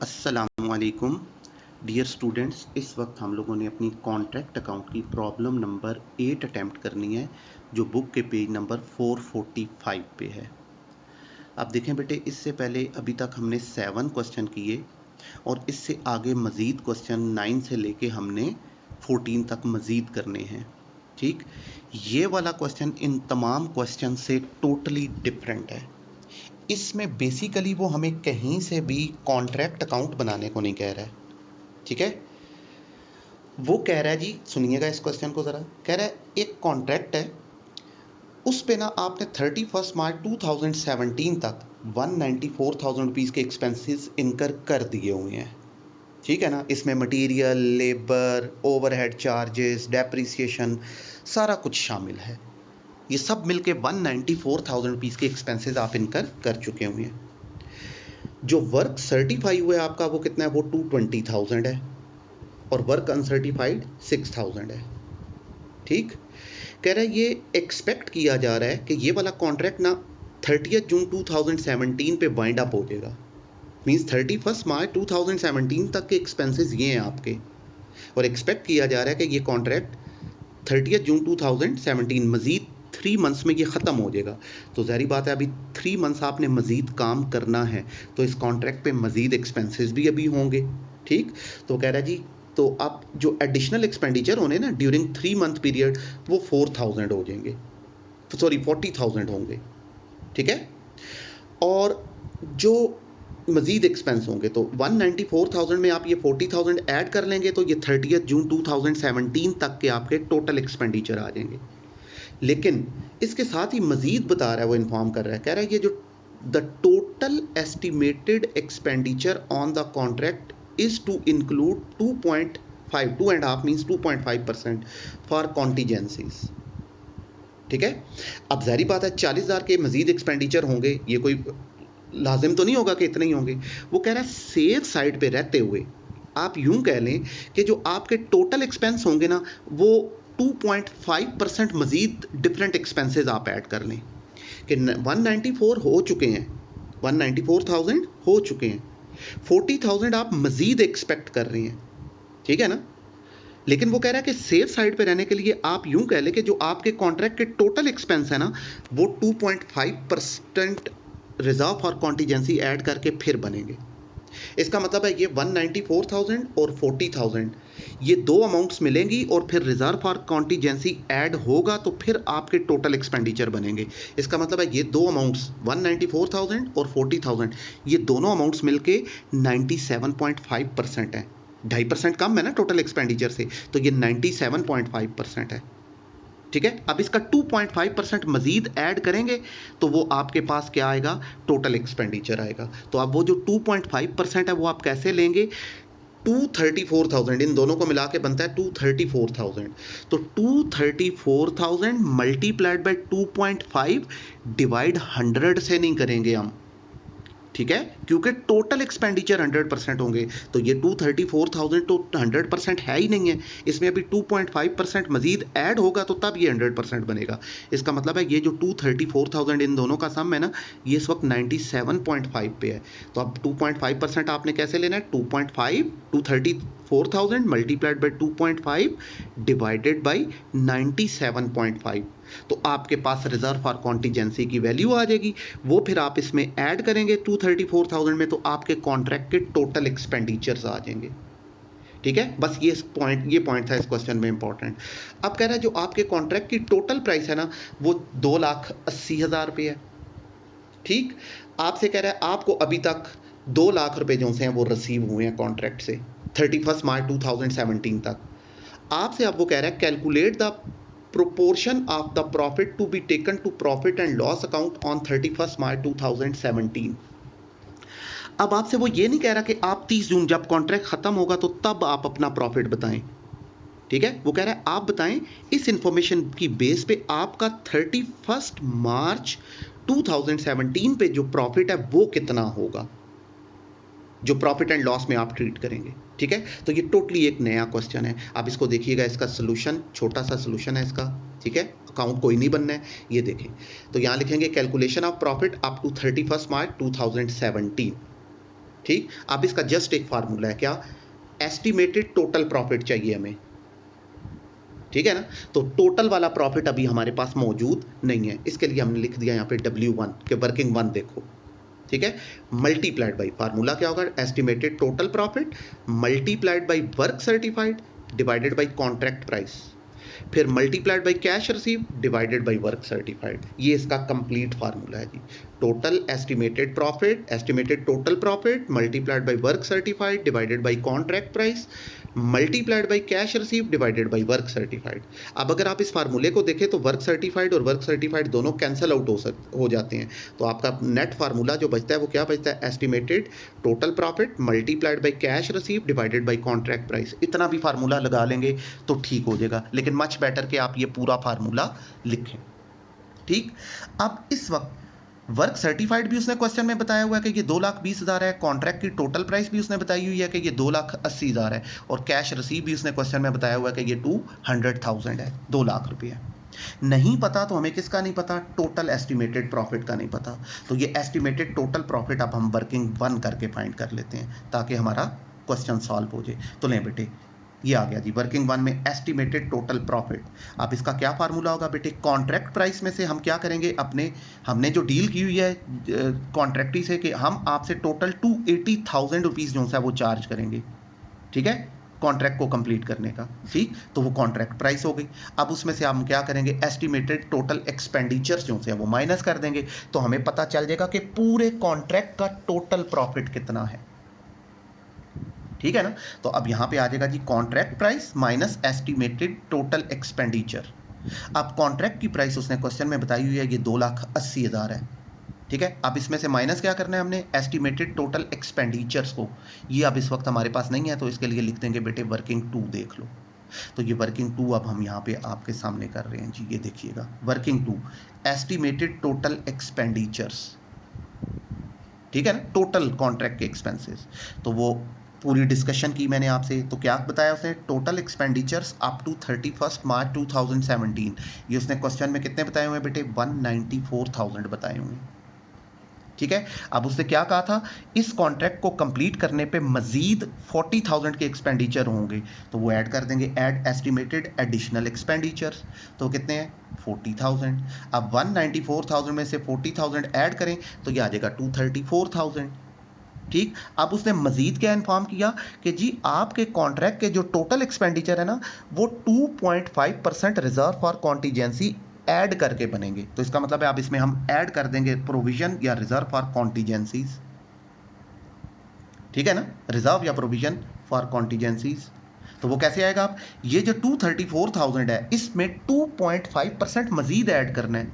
अस्सलामुअलैकुम dear students. इस वक्त हम लोगों ने अपनी कॉन्ट्रैक्ट अकाउंट की प्रॉब्लम नंबर 8 अटैम्प्ट करनी है, जो बुक के पेज नंबर 445 पे है। अब देखें बेटे, इससे पहले अभी तक हमने 7 क्वेश्चन किए और इससे आगे मज़ीद क्वेश्चन 9 से लेके हमने 14 तक मज़ीद करने हैं। ठीक, ये वाला क्वेश्चन इन तमाम क्वेश्चन से टोटली डिफरेंट है। इसमें बेसिकली वो हमें कहीं से भी कॉन्ट्रैक्ट अकाउंट बनाने को नहीं कह रहा है। ठीक है, वो कह रहा है जी, सुनिएगा इस क्वेश्चन को ज़रा। कह रहा है एक कॉन्ट्रैक्ट है, उस पे ना आपने 31 मार्च 2017 तक 194,000 रुपीज़ के एक्सपेंसेस इनकर कर दिए हुए हैं। ठीक है ना, इसमें material, labour, overhead charges, depreciation सारा कुछ शामिल है। ये सब मिलके 194,000 रुपीज़ के एक्सपेंसेस आप इनकर कर चुके हुए हैं। जो वर्क सर्टिफाई हुआ है आपका वो कितना है, वो 220,000 है और वर्क अनसर्टिफाइड 6,000 है। ठीक, कह रहा है ये एक्सपेक्ट किया जा रहा है कि ये वाला कॉन्ट्रैक्ट ना 30 जून 2017 पे वाइंड अप हो जाएगा। मींस 31 मार्च 2017 तक के एक्सपेंसेस ये हैं आपके, और एक्सपेक्ट किया जा रहा है कि ये कॉन्ट्रैक्ट 30 जून 2017 मज़ीद 3 मंथ्स में ये ख़त्म हो जाएगा। तो ज़ाहिर बात है, अभी 3 मंथ्स आपने मज़ीद काम करना है, तो इस कॉन्ट्रैक्ट पे मज़ीद एक्सपेंसेस भी अभी होंगे। ठीक, तो कह रहा है जी, तो अब जो एडिशनल एक्सपेंडिचर होने ना ड्यूरिंग 3 मंथ पीरियड, वो 4,000 हो जाएंगे, सॉरी 40,000 होंगे। ठीक है, और जो मज़ीद एक्सपेंस होंगे तो 194,000 में आप ये 40,000 ऐड कर लेंगे तो ये 30 जून 2017 तक के आपके टोटल एक्सपेंडिचर आ जाएंगे। लेकिन इसके साथ ही मज़ीद बता रहा है, वो इन्फॉर्म कर रहा है, कह रहा है ये जो the total estimated expenditure on the contract is to include 2.5 means 2.5% for contingencies. ठीक है, अब ज़ाहिर बात है 40,000 के मज़ीद एक्सपेंडिचर होंगे, ये कोई लाजिम तो नहीं होगा कि इतने ही होंगे। वो कह रहा है सेफ साइड पे रहते हुए आप यूं कह लें कि जो आपके टोटल एक्सपेंस होंगे ना, वो 2.5% मज़ीद डिफरेंट एक्सपेंसेस आप ऐड कर लें कि 194 हो चुके हैं, 194,000 हो चुके हैं, 40,000 आप मज़ीद एक्सपेक्ट कर रहे हैं। ठीक है ना, लेकिन वो कह रहा है कि सेफ साइड पे रहने के लिए आप यूं कह लें कि जो आपके कॉन्ट्रैक्ट के टोटल एक्सपेंस है ना, वो 2.5% रिजर्व फॉर कॉन्टीजेंसी ऐड करके फिर बनेंगे। इसका मतलब है ये 194,000 और 40,000 ये दो अमाउंट्स मिलेंगी और फिर रिजर्व फॉर कॉन्टीजेंसी ऐड होगा तो फिर आपके टोटल एक्सपेंडिचर बनेंगे। इसका मतलब है ये दो अमाउंट्स 194,000 और 40,000 ये दोनों अमाउंट्स मिलके 97.5% है। 2.5% कम है ना टोटल एक्सपेंडिचर से, तो ये 97.5% है। ठीक है, अब इसका 2.5% मजीद ऐड करेंगे तो वो आपके पास क्या आएगा, टोटल एक्सपेंडिचर आएगा। तो अब वो जो 2.5% है वो आप कैसे लेंगे, 234,000 इन दोनों को मिला के बनता है 234,000। तो 234,000 मल्टीप्लाइड बाय 2.5 डिवाइड 100 से नहीं करेंगे हम। ठीक है, क्योंकि टोटल एक्सपेंडिचर 100% होंगे, तो ये 234,000 तो 100% है ही नहीं है, इसमें अभी 2.5% मजीद ऐड होगा तो तब ये 100% बनेगा। इसका मतलब है ये जो 234,000 इन दोनों का सम है ना, ये इस वक्त 97.5 पे है। तो अब 2.5% आपने कैसे लेना है, 2.5 234,000 मल्टीप्लाइड बाई 2.5 डिवाइडेड बाई 97.5, तो आपके पास रिजर्व फॉर कॉन्टीजेंसी की वैल्यू आ जाएगी। वो फिर आप इसमें ऐड करेंगे 234,000 में, तो आपके कॉन्ट्रैक्ट के टोटल एक्सपेंडिचर्स आ जाएंगे। ठीक है, बस ये पॉइंट था इस क्वेश्चन में इंपॉर्टेंट। अब कह रहा है जो आपके कॉन्ट्रैक्ट की टोटल प्राइस है ना, वो 2,80,000 रुपये है। ठीक, आपसे कह रहा है आपको अभी तक 2 लाख रुपए जो से हैं वो रिसीव हुए हैं कॉन्ट्रैक्ट से 31 मार्च 2017 तक। आपसे अब वो कह रहा है calculate the proportion of the profit to be taken to profit and loss account on 31 March 2017। अब आपसे वो ये नहीं कह रहा कि आप 30 जून जब कॉन्ट्रैक्ट खत्म होगा तो तब आप अपना प्रॉफिट बताएं। ठीक है, वो कह रहा है आप बताएं इस इंफॉर्मेशन की बेस पे आपका 31 मार्च 2017 पे जो प्रॉफिट है वो कितना होगा, जो प्रॉफिट एंड लॉस में आप ट्रीट करेंगे। ठीक है, तो ये टोटली एक नया क्वेश्चन है। आप इसको देखिएगा, इसका सोल्यूशन छोटा सा सोल्यूशन है इसका। ठीक है, अकाउंट कोई नहीं बनना है, ये देखें। तो यहाँ लिखेंगे calculation of profit up to 31 March 2017। ठीक, अब इसका जस्ट एक फार्मूला है, क्या, एस्टिमेटेड टोटल प्रॉफिट चाहिए हमें, ठीक है ना। तो टोटल वाला प्रॉफिट अभी हमारे पास मौजूद नहीं है, इसके लिए हमने लिख दिया यहाँ पे W1 के वर्किंग वन देखो, ठीक है, मल्टीप्लाइड बाई, फार्मूला क्या होगा, estimated total profit multiplied by work certified divided by contract price, फिर multiplied by cash receive divided by work certified. ये इसका कंप्लीट फार्मूला है जी। Total estimated profit, estimated total profit multiplied by work certified divided by contract price multiplied by cash receive divided by work certified. अब अगर आप इस फार्मूले को देखें तो वर्क सर्टिफाइड और वर्क सर्टिफाइड दोनों कैंसिल आउट हो जाते हैं, तो आपका नेट फार्मूला जो बचता है वो क्या बचता है, estimated total profit multiplied by cash receive divided by contract price. इतना भी फार्मूला लगा लेंगे तो ठीक हो जाएगा, लेकिन मच बेटर कि आप ये पूरा फार्मूला लिखें, ठीक। अब इस वक्त वर्क सर्टिफाइड भी उसने क्वेश्चन में बताया हुआ है कि ये 2,20,000 है, कॉन्ट्रैक्ट की टोटल प्राइस भी उसने बताई हुई है कि ये 2,80,000 है, और कैश रिसीव भी उसने क्वेश्चन में बताया हुआ है कि ये 200,000 है, 2 लाख रुपये। नहीं पता तो हमें किसका नहीं पता, टोटल एस्टिमेटेड प्रॉफिट का नहीं पता, तो ये एस्टिमेटेड टोटल प्रॉफिट अब हम वर्किंग वन करके फाइंड कर लेते हैं ताकि हमारा क्वेश्चन सॉल्व हो जाए। तो लें बेटे, ये आ गया जी वर्किंग वन में एस्टिमेटेड टोटल प्रॉफिट। अब इसका क्या फार्मूला होगा बेटे, कॉन्ट्रैक्ट प्राइस में से हम क्या करेंगे, हमने जो डील की हुई है कॉन्ट्रैक्टी से कि हम आपसे टोटल 280,000 रुपीज़ जो है वो चार्ज करेंगे, ठीक है, कॉन्ट्रैक्ट को कंप्लीट करने का, ठीक, तो वो कॉन्ट्रैक्ट प्राइस हो गई। अब उसमें से हम क्या करेंगे, एस्टिमेटेड टोटल एक्सपेंडिचर्स जो है वो माइनस कर देंगे, तो हमें पता चल जाएगा कि पूरे कॉन्ट्रैक्ट का टोटल प्रॉफिट कितना है, ठीक है ना। तो अब यहां पे आ जाएगा जी contract price minus estimated total expenditure. अब कॉन्ट्रैक्ट की प्राइस उसने क्वेश्चन में बताई हुई है ये 2,80,000 है, ठीक है। अब इसमें से माइनस क्या करना है हमने, एस्टिमेटेड टोटल एक्सपेंडिचर्स को, ये अब इस वक्त हमारे पास नहीं है, तो इसके लिए लिख देंगे बेटे वर्किंग टू, देख लो। तो ये वर्किंग टू अब हम यहाँ पे आपके सामने कर रहे हैं जी, ये देखिएगा working two, estimated total expenditures, ठीक है ना, टोटल कॉन्ट्रैक्ट के एक्सपेंसेस। तो वो पूरी डिस्कशन की मैंने आपसे, तो क्या बताया उसने, total expenditures up to 31 March 2017, ये उसने क्वेश्चन में कितने बताए हुए बेटे, 194,000 बताए हुए, ठीक है। अब उसने क्या कहा था, इस कॉन्ट्रैक्ट को कंप्लीट करने पे मजीद 40,000 के एक्सपेंडिचर होंगे, तो वो ऐड कर देंगे, ऐड एस्टिमेटेड एडिशनल एक्सपेंडिचर्स, तो कितने हैं 40,000। अब 194,000 में से 40,000 ऐड करें तो ये आ जाएगा 234,000, ठीक। अब उसने मजीद क्या इन्फॉर्म किया कि जी आपके कॉन्ट्रैक्ट के जो टोटल एक्सपेंडिचर है ना वो 2.5% रिजर्व फॉर कॉन्टीजेंसी ऐड करके बनेंगे, तो इसका मतलब है अब इसमें हम ऐड कर देंगे प्रोविजन या रिजर्व फॉर कॉन्टीजेंसीज, ठीक है ना, रिजर्व या प्रोविजन फॉर कॉन्टीजेंसीज। तो वो कैसे आएगा, आप ये जो 234,000 है इसमें 2.5% मजीद ऐड करना है,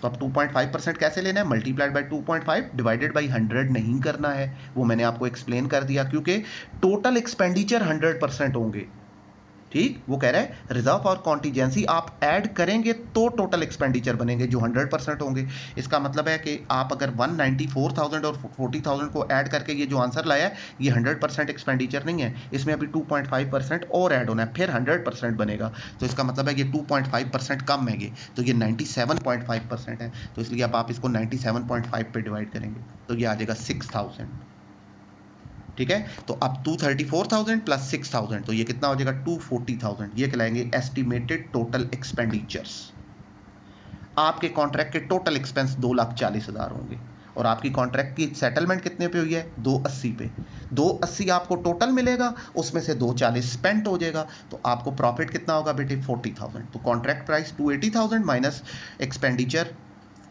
तो अब 2.5% कैसे लेना है, मल्टीप्लाइड बाई 2.5 डिवाइडेड बाई 100 नहीं करना है, वो मैंने आपको एक्सप्लेन कर दिया, क्योंकि टोटल एक्सपेंडिचर 100% होंगे, ठीक। वो कह रहा है रिजर्व और कॉन्टीजेंसी आप ऐड करेंगे तो टोटल एक्सपेंडिचर बनेंगे जो 100% होंगे। इसका मतलब है कि आप अगर 194,000 और 40,000 को ऐड करके ये जो आंसर लाया है ये 100% एक्सपेंडिचर नहीं है, इसमें अभी 2.5% और ऐड होना है, फिर 100% बनेगा, तो इसका मतलब है ये 2.5% कम है, ये तो ये 97.5% है, तो इसलिए अब आप इसको 97.5 पे डिवाइड करेंगे तो ये आ जाएगा 6,000, ठीक है। तो अब 234,000 प्लस 6,000 तो ये कितना हो जाएगा 240,000, ये कहलाएंगे एस्टिमेटेड टोटल एक्सपेंडिचर्स। आपके कॉन्ट्रैक्ट के टोटल एक्सपेंस 2,40,000 होंगे, और आपकी कॉन्ट्रैक्ट की सेटलमेंट कितने पे हुई है, 280 पे, 280 आपको टोटल मिलेगा, उसमें से 240 स्पेंट हो जाएगा, तो आपको प्रॉफिट कितना होगा बेटे 40,000। तो कॉन्ट्रैक्ट प्राइस 280,000 माइनस एक्सपेंडिचर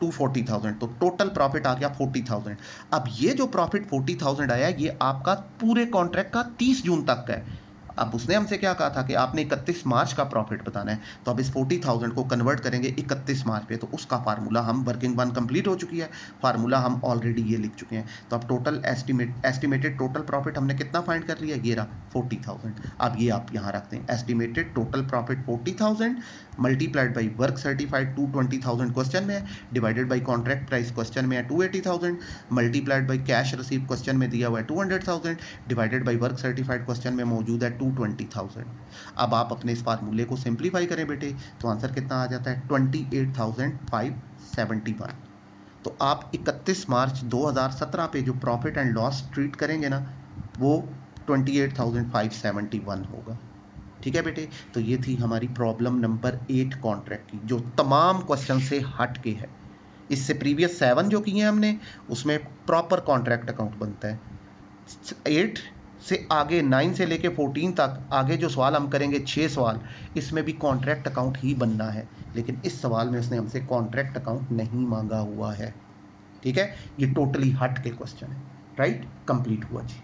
240,000, तो टोटल प्रॉफिट आ गया 40,000। अब ये जो प्रॉफिट 40,000 आया ये आपका पूरे कॉन्ट्रैक्ट का 30 जून तक का है। अब उसने हमसे क्या कहा था कि आपने 31 मार्च का प्रॉफिट बताना है, तो अब इस 40,000 को कन्वर्ट करेंगे 31 मार्च पे, तो उसका फार्मूला हम वर्किंग वन कंप्लीट हो चुकी है, फार्मूला हम ऑलरेडी ये लिख चुके हैं। तो अब टोटल एस्टिमेटेड टोटल प्रॉफिट हमने कितना फाइंड कर लिया, ये रहा 40,000। अब ये आप यहाँ रखते हैं, estimated total profit 40,000 multiplied by work certified 220,000 question में है, divided by contract price question में है 280,000, multiplied by cash receive question में दिया हुआ है 200,000, divided by work certified question में मौजूद है 220,000। अब आप अपने इस फार्मूले को सिंप्लीफाई करें बेटे, तो आंसर कितना आ जाता है 28,571। तो आप 31 मार्च 2017 पे जो प्रॉफिट एंड लॉस ट्रीट करेंगे ना, वो 28,571 होगा। ठीक है बेटे, तो ये थी हमारी प्रॉब्लम नंबर 8 कॉन्ट्रैक्ट की, जो तमाम क्वेश्चन से हट के है। इससे प्रीवियस 7 जो किए हैं हमने, उसमें प्रॉपर कॉन्ट्रैक्ट अकाउंट बनता है। 8 से आगे 9 से लेके 14 तक आगे जो सवाल हम करेंगे, 6 सवाल, इसमें भी कॉन्ट्रैक्ट अकाउंट ही बनना है, लेकिन इस सवाल में उसने हमसे कॉन्ट्रैक्ट अकाउंट नहीं मांगा हुआ है। ठीक है, ये टोटली हट के क्वेश्चन है। राइट, कंप्लीट हुआ जी।